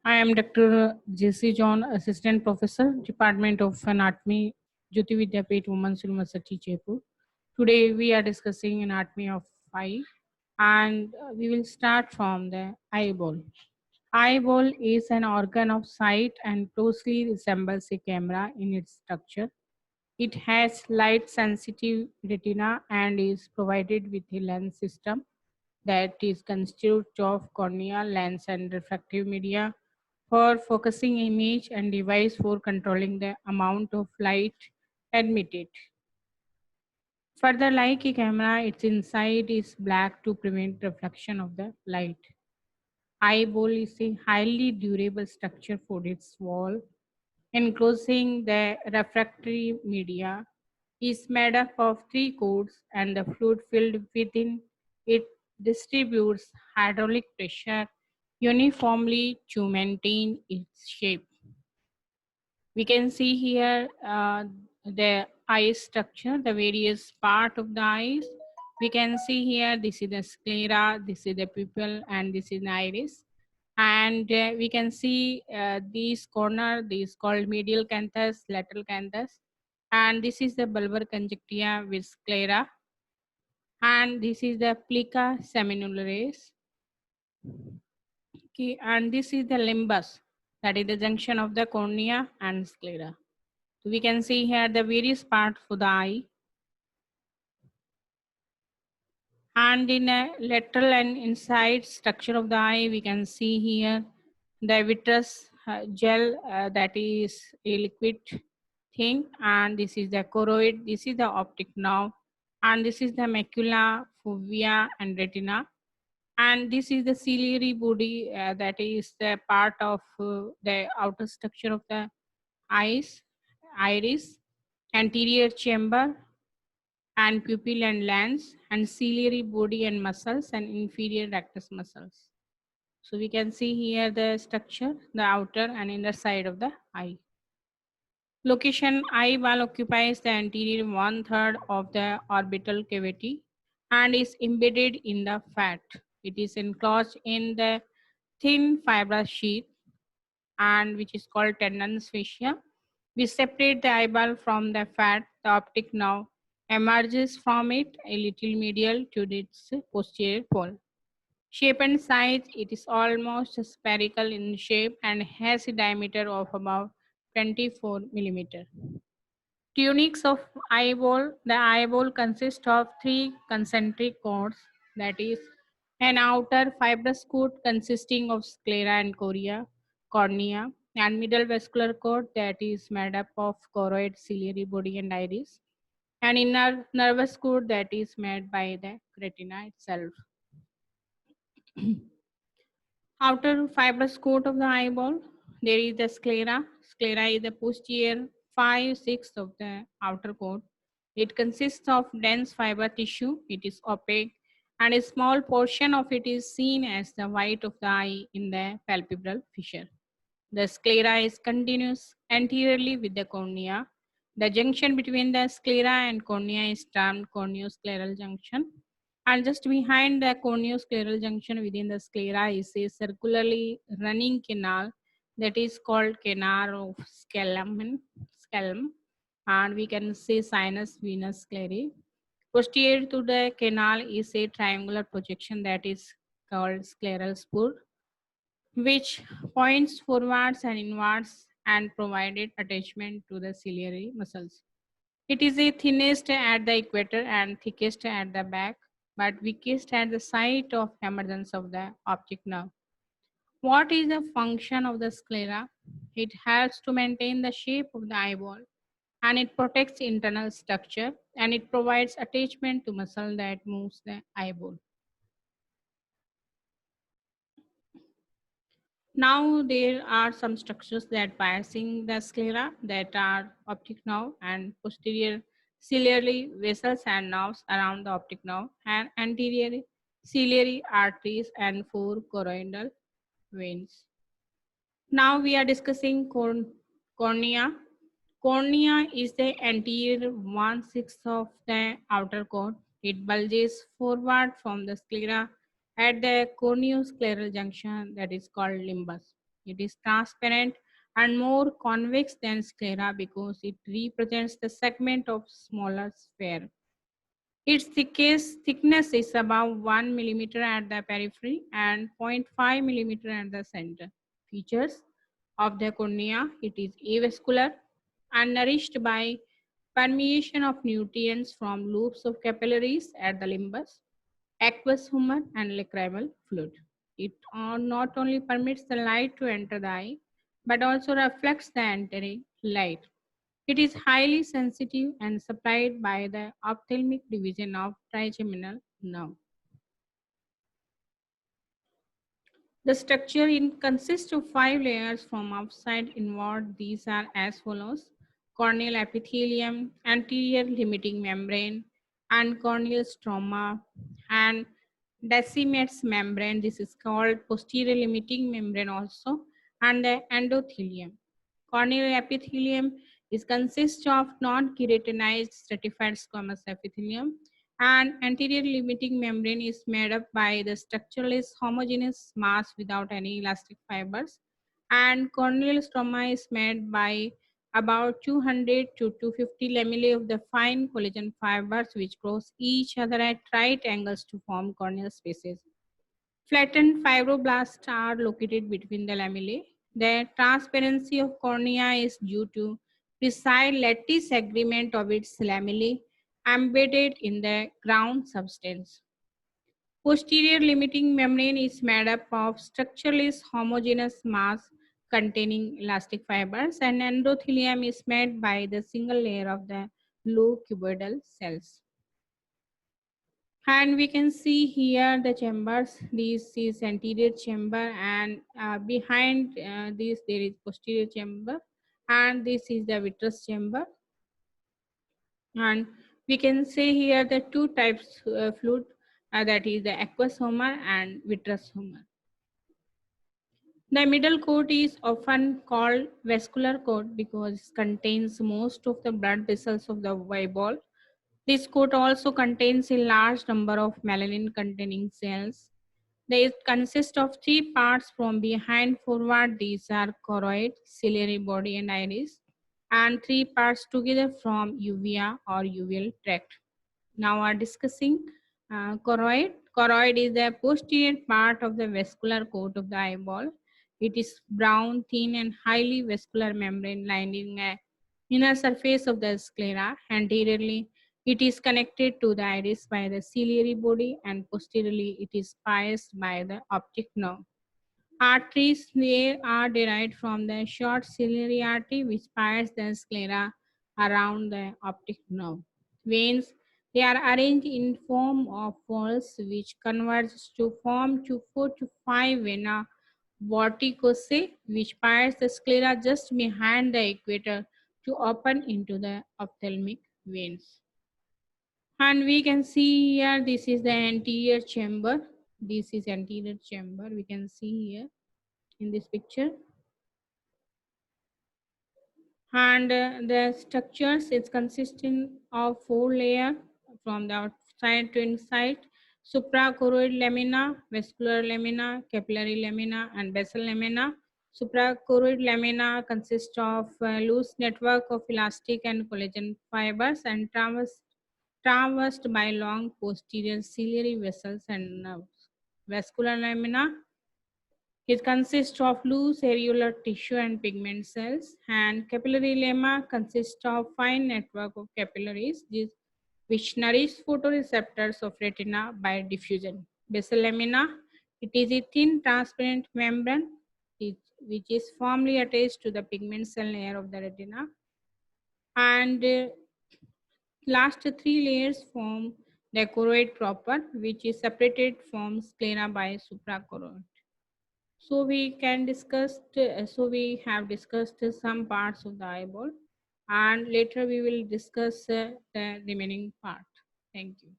I am Dr. J.C. John, Assistant Professor, Department of Anatomy, Jyoti Vidyapeeth Women's University, Jaipur. Today we are discussing anatomy of eye, and we will start from the eyeball. Eyeball is an organ of sight and closely resembles a camera in its structure. It has light sensitive retina and is provided with a lens system that is constituted of cornea, lens, and refractive media for focusing image and device for controlling the amount of light admitted. Further, like a camera, its inside is black to prevent reflection of the light. Eyeball is a highly durable structure for its wall, enclosing the refractory media, is made up of three coats and the fluid filled within it distributes hydraulic pressure uniformly to maintain its shape. We can see here the eye structure, the various part of the eyes. We can see here this is the sclera, this is the pupil, and this is the iris. And we can see these corner, these called medial canthus, lateral canthus, and this is the bulbar conjunctiva with sclera, and this is the plica seminolaris. Okay, and this is the limbus, that is the junction of the cornea and sclera. So we can see here the various parts for the eye, and in a lateral and inside structure of the eye we can see here the vitreous gel, that is a liquid thing, and this is the choroid, this is the optic nerve, and this is the macula, fovea, and retina, and this is the ciliary body, that is the part of the outer structure of the eyes, iris, anterior chamber, and pupil and lens, and ciliary body and muscles, and inferior rectus muscles. So we can see here the structure, the outer and inner side of the eye. Location: eyeball occupies the anterior one third of the orbital cavity and is embedded in the fat. It is enclosed in the thin fibrous sheath, and which is called tendons fascia. We separate the eyeball from the fat. The optic nerve emerges from it a little medial to its posterior pole. Shape and size: it is almost spherical in shape and has a diameter of about 24 millimeter. Tunics of eyeball: the eyeball consists of three concentric cones, that is, an outer fibrous coat consisting of sclera and cornea, and middle vascular coat that is made up of choroid, ciliary body, and iris, and inner nervous coat that is made by the retina itself. Outer fibrous coat of the eyeball, there is the sclera. Sclera is the posterior 5/6 of the outer coat. It consists of dense fiber tissue. It is opaque, and a small portion of it is seen as the white of the eye in the palpebral fissure. The sclera is continuous anteriorly with the cornea. The junction between the sclera and cornea is termed corneoscleral junction. And just behind the corneoscleral junction within the sclera is a circularly running canal that is called canal of scalum, and we can say sinus venous sclerae. Posterior to the canal is a triangular projection that is called scleral spur, which points forwards and inwards and provided attachment to the ciliary muscles. It is the thinnest at the equator and thickest at the back, but weakest at the site of emergence of the optic nerve. What is the function of the sclera? It helps to maintain the shape of the eyeball, and it protects internal structure, and it provides attachment to muscle that moves the eyeball. Now there are some structures that biasing the sclera, that are optic nerve and posterior ciliary vessels and nerves around the optic nerve, and anterior ciliary arteries and four choroidal veins. Now we are discussing cornea. Cornea is the anterior 1/6 of the outer coat. It bulges forward from the sclera at the corneoscleral junction that is called limbus. It is transparent and more convex than sclera because it represents the segment of smaller sphere. Its thickness is about 1 millimeter at the periphery and zero point 0.5 millimeter at the center. Features of the cornea: it is avascular and nourished by permeation of nutrients from loops of capillaries at the limbus, aqueous humor, and lacrimal fluid. It not only permits the light to enter the eye, but also reflects the entering light. It is highly sensitive and supplied by the ophthalmic division of trigeminal nerve. The structure consists of 5 layers from outside inward. These are as follows: corneal epithelium, anterior limiting membrane, and corneal stroma, and decimates membrane. This is called posterior limiting membrane also, and the endothelium. Corneal epithelium is consists of non-keratinized stratified squamous epithelium, and anterior limiting membrane is made up by the structureless homogeneous mass without any elastic fibers, and corneal stroma is made by about 200 to 250 lamellae of the fine collagen fibers which cross each other at right angles to form corneal spaces. Flattened fibroblasts are located between the lamellae. The transparency of cornea is due to precise lattice agreement of its lamellae embedded in the ground substance. Posterior limiting membrane is made up of structureless homogeneous mass containing elastic fibers, and endothelium is made by the single layer of the low cuboidal cells. And we can see here the chambers. This is anterior chamber, and behind this there is posterior chamber, and this is the vitreous chamber. And we can say here the two types fluid, that is the aqueous humor and vitreous humor. The middle coat is often called vascular coat because it contains most of the blood vessels of the eyeball. This coat also contains a large number of melanin containing cells. They consist of 3 parts from behind forward. These are choroid, ciliary body, and iris, and 3 parts together from uvea or uveal tract. Now we are discussing choroid. Choroid is the posterior part of the vascular coat of the eyeball. It is brown, thin, and highly vascular membrane lining the inner surface of the sclera. Anteriorly, it is connected to the iris by the ciliary body, and posteriorly, it is pierced by the optic nerve. Arteries there are derived from the short ciliary artery which passes the sclera around the optic nerve. Veins, they are arranged in form of whorls which converge to form 4 to 5 vena verticosae which pass the sclera just behind the equator to open into the ophthalmic veins. And we can see here this is the anterior chamber. This is anterior chamber. We can see here in this picture. And the structures is consisting of 4 layers from the outside to inside: suprachoroid lamina, vascular lamina, capillary lamina, and basal lamina. Suprachoroid lamina consists of a loose network of elastic and collagen fibers and traversed by long posterior ciliary vessels and nerves. Vascular lamina, it consists of loose areolar tissue and pigment cells, and capillary lemma consists of fine network of capillaries which nourish photoreceptors of retina by diffusion. Basal lamina, it is a thin transparent membrane which is firmly attached to the pigment cell layer of the retina, and last 3 layers form the choroid proper, which is separated from sclera by suprachoroid. So we have discussed some parts of the eyeball, and later we will discuss the remaining part. Thank you.